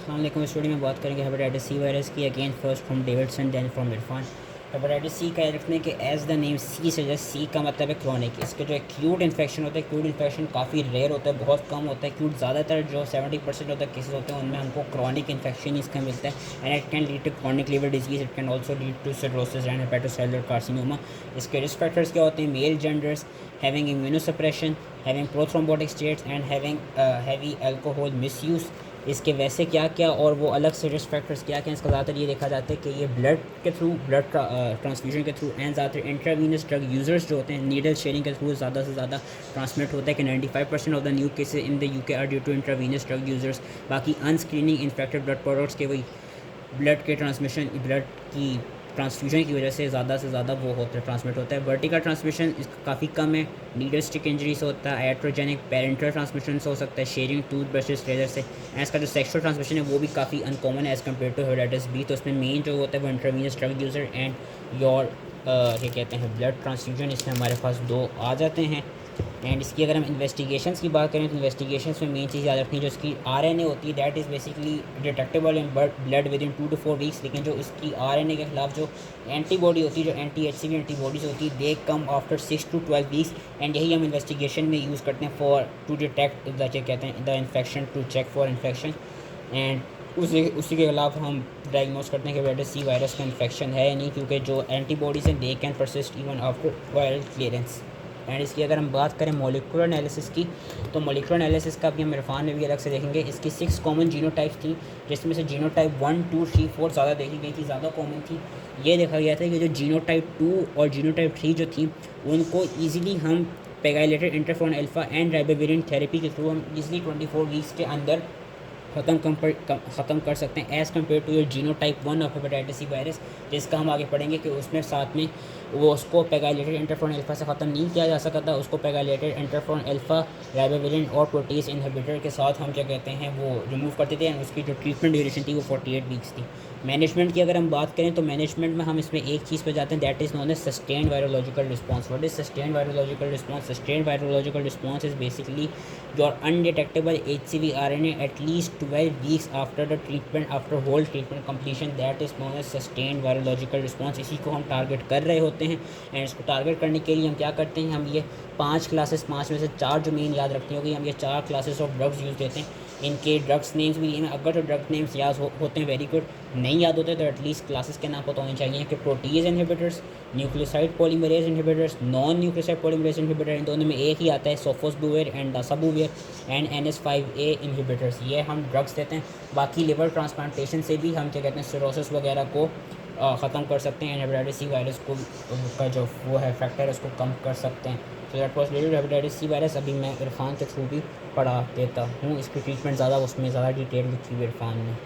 अस्सलाम वालेकुम। स्टूडियो में बात करेंगे हेपेटाइटिस सी वायरस की। Again first from Davidson then from Irfan. Hepatitis C का रखने के as the name C suggest, C का मतलब है क्रॉनिक। इसके जो एक्यूट इन्फेक्शन होता है, एक्यूट इन्फेक्शन काफ़ी रेयर होता है, बहुत कम होता है। एक्यूट ज़्यादातर जो 70% होता है केसेस होते हैं उनमें हमको क्रॉनिक इन्फेक्शन इसका मिलता है and it can lead to chronic liver disease. It can also lead to cirrhosis and hepatocellular carcinoma. इसके रिस्क फैक्टर्स क्या होते हैं? Male genders, having immunosuppression, having prothrombotic states and having heavy alcohol misuse. इसके वैसे क्या क्या और वो अलग से रिस्क फैक्टर्स क्या क्या इसका ज़्यादातर ये देखा जाता है कि ये ब्लड के थ्रू, ब्लड ट्रांसफ्यूजन के थ्रू एंड ज़्यादातर इंट्रावीनस ड्रग यूज़र्स जो होते हैं नीडल शेयरिंग के थ्रू ज़्यादा से ज़्यादा ट्रांसमिट होता है कि 95% of the new cases in the UK are due to intravenous drug users. बाकी अनस्क्रीनिंग इन्फेक्टेड ब्लड प्रोडक्ट्स के वही ब्लड के ट्रांसमिशन, ब्लड की ट्रांसफ्यूजन की वजह से ज़्यादा वो होता है, ट्रांसमिट होता है। वर्टिकल ट्रांसमिशन काफ़ी कम है, नीडल स्टिक इंजरी से होता है। आइट्रोजेनिक पेरेंटल ट्रांसमिशन से हो सकता है, शेयरिंग टूथ ब्रशेस रेजर से। एंड इसका जो सेक्सुअल ट्रांसमिशन है वो भी काफ़ी अनकॉमन है as compare to hepatitis B. तो इसमें मेन जो होता है वो intravenous drug user and your क्या कहते हैं ब्लड ट्रांसफ्यूजन, इसमें हमारे पास दो आ जाते हैं। एंड इसकी अगर हम इन्वेस्टिगेशंस की बात करें तो इन्वेस्टिगेशंस में मेन चीज़ याद रखनी है जो इसकी आरएनए होती है, that is basically detectable in blood with in 2 to 4 weeks. लेकिन जो इसकी आरएनए के खिलाफ जो एंटीबॉडी होती है, जो एंटी-एचसीवी एंटीबॉडीज होती है, they come after 6 to 12 weeks. And यही हम इन्वेस्टिगेशन में यूज़ करते हैं फॉर टू डिटेक्ट द क्या कहते हैं the infection, to check for infection. And उसी के खिलाफ हम डायग्नोस करते हैं कि हेपेटाइटिस सी वायरस का इन्फेक्शन है या नहीं, क्योंकि जो एंटीबॉडीज़ हैं they can persist even after viral clearance. And इसकी अगर हम बात करें मॉलिक्यूलर एनालिसिस की, तो मॉलिक्यूलर एनालिसिस का भी हम इरफान में भी अलग से देखेंगे। इसकी 6 कॉमन जीनोटाइप्स थी, जिसमें से जीनोटाइप 1, 2, 3, 4 ज़्यादा देखी गई थी, ज़्यादा कॉमन थी। ये देखा गया था कि जो जीनोटाइप 2 और जीनोटाइप 3 जो थी उनको ईजिली हम pegylated interferon alfa and ribavirin therapy के थ्रू हम ईजिली 24 वीक्स के अंदर ख़त्म कर सकते हैं as compare to your genotype 1 of hepatitis C virus, जिसका हम आगे पढ़ेंगे कि उसमें साथ में वो उसको पेगाइलेटेड इंटरफेरॉन अल्फा से ख़त्म नहीं किया जा सकता था। उसको पेगाइलेटेड इंटरफेरॉन अल्फा, राइबाविरिन और प्रोटीज इनहिबिटर के साथ हम क्या कहते हैं वो रिमूव करते थे। एंड उसकी जो ट्रीटमेंट ड्यूरेशन थी वो 48 वीक्स थी। मैनेजमेंट की अगर हम बात करें तो मैनेजमेंट में हम इसमें एक चीज़ पे जाते हैं, that is known as sustained virological response. What is sustained virological response? Sustained virological response is basically your undetectable HCV RNA at least 12 weeks after the treatment, after whole treatment completion, that is known as sustained virological response। इसी को हम target कर रहे होते हैं। And इसको target करने के लिए हम क्या करते हैं, हम ये 5 क्लासेस, 5 में से 4 जो मेन याद रखनी होगी, हम ये 4 क्लासेस ऑफ ड्रग्स यूज़ देते हैं। इनके ड्रग्स नेम्स भी हैं, अगर तो ड्रग नेम्स याद होते हैं वेरी गुड, नहीं याद होते तो एटलीस्ट क्लासेस के नाम पता होने चाहिए कि protease inhibitors, nucleoside polymerase inhibitors, non nucleoside polymerase inhibitor, इन दोनों में एक ही आता है, sofosbuvir and dasabuvir and NS5A inhibitors. ये हम ड्रग्स देते हैं। बाकी लिवर ट्रांसप्लांटेशन से भी हम क्या कहते हैं सिरोसिस वगैरह को ख़त्म कर सकते हैं। हेपेटाइटिस सी वायरस को का जो वो है फैक्टर है उसको कम कर सकते हैं। तो that was related hepatitis C virus. अभी मैं इरफान के थ्रू भी पढ़ा देता हूँ, इसकी ट्रीटमेंट ज़्यादा उसमें ज़्यादा डिटेल लिखी हुई इरफान ने।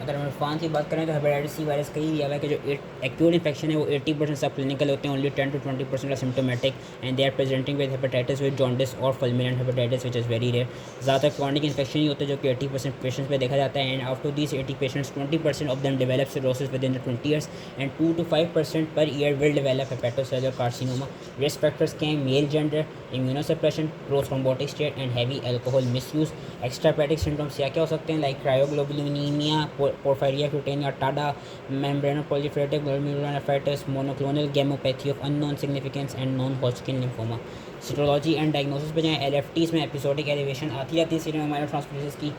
अगर हम इरफान की बात करें तो हेपेटाइटिस सी वायरस कही दिया हुआ है कि जो एक्यूट इन्फेक्शन है वो 80% सब क्लिनिकल होते हैं, only 10 to 20% are symptomatic and they are presenting with hepatitis with jaundice और fulminant hepatitis which is very rare. ज़्यादातर क्रॉनिक इन्फेक्शन ही होते हैं जो कि 80% पेशेंट्स में देखा जाता है। And after this 80 patients 20% of them develop cirrhosis within 20 years and 2 to 5% per year will develop hepatocellular carcinoma. Risk factors के हैं male gender, immunosuppression, prothrombotic state and heavy alcohol misuse. Extrahepatic symptoms क्या क्या हो सकते हैं like cryoglobulinemia, porphyria cutanea टाडा, membranoproliferative glomerulonephritis, monoclonal gammopathy of unknown significance and non-Hodgkin lymphoma। Cytology and diagnosis पे जाएँ, LFTs में एपिसोडिक एलिवेशन आती जाती है सीरम अमाइलोट्रांसफरेजेस की।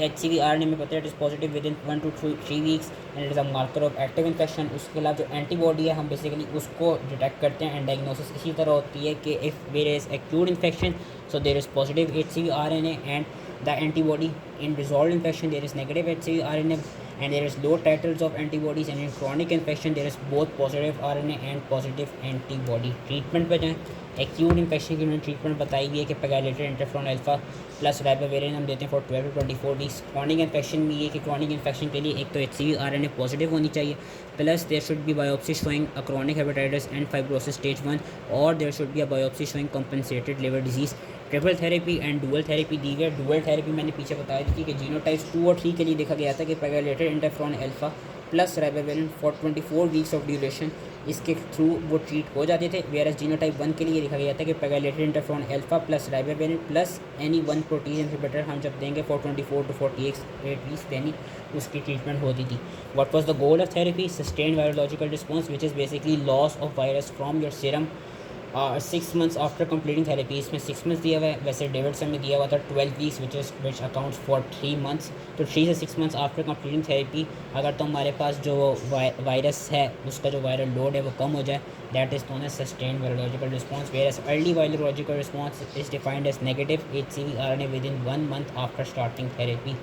HCV RNA में पता है it is positive with in 1 to 3 weeks and it is a marker of active infection. उसके खिलाफ जो एंटीबॉडी है हम बेसिकली उसको डिटेक्ट करते हैं। एंड डायग्नोसिस इसी तरह होती है कि if there is acute infection so there is positive HCV RNA and the antibody, in resolved infection there is negative HCV RNA and there is low titers of antibodies, and in chronic infection there is both positive RNA and positive antibody। Treatment पे जाएँ, acute infection की उन्होंने treatment बताई हुई है कि pegylated interferon alpha plus राइबाविरिन हम देते हैं for 12 to 24 weeks. Chronic infection में ये कि क्रॉनिक इन्फेक्शन के लिए एक तो HCV RNA पॉजिटिव होनी चाहिए, plus there should be biopsy showing a chronic hepatitis and fibrosis stage 1, और there should be a biopsy showing compensated liver disease. Triple therapy and dual therapy दी गई। Dual therapy मैंने पीछे बताया थी कि जीनोटाइप्स 2 और 3 के लिए देखा गया था कि pegylated interferon alpha plus ribavirin for 24 weeks of duration, इसके थ्रू वो ट्रीट हो जाते थे। वेयर जीनोटाइप 1 के लिए लिखा गया था कि pegylated interferon alpha plus ribavirin plus any one protein inhibitor हम जब देंगे फॉर 24 to 48 वीक्स देनी उसकी ट्रीटमेंट होती थी। What was the goal of therapy? Sustain virological response which is basically loss of virus from your serum 6 months after completing therapy. इसमें 6 months दिया हुआ है, वैसे डेविडसन में दिया हुआ था 12 weeks which accounts for 3 months। तो 3 से 6 months आफ्टर कंप्लीटिंग थेरेपी अगर तो हमारे पास जो वायरस है उसका जो वायरल लोड है वो कम हो जाए, that is known as sustain virological response. Whereas early virological response is defined as negative HCV RNA within 1 month after starting therapy.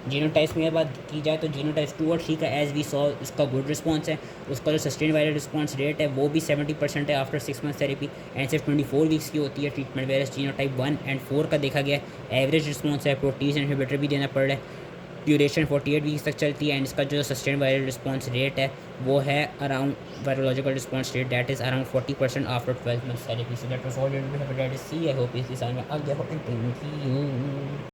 Genotypes में बात की जाए तो जीनोटाइप्स 2 और 3 का एज वी सॉ उसका गुड रिस्पॉन्स है, उसका जो सस्टेन वायरल रिस्पॉन्स रेट है वो भी 70% है आफ्टर 6 months थेरेपी एंड सिर्फ 24 वीक्स की होती है ट्रीटमेंट। वेयर जीनोटाइप 1 and 4 का देखा गया एवरेज रिस्पॉन्स है, प्रोटीज इनहिबिटर भी देना पड़ रहा है, ड्यूरेशन 48 वीक्स तक चलती है एंड इसका जो सस्टेन वायरल रिस्पॉन्स रेट है वो है around virological response rate that is around 40% after 12 months therapy. So that was all hepatitis C. I hope इस समझ में आ गया हो।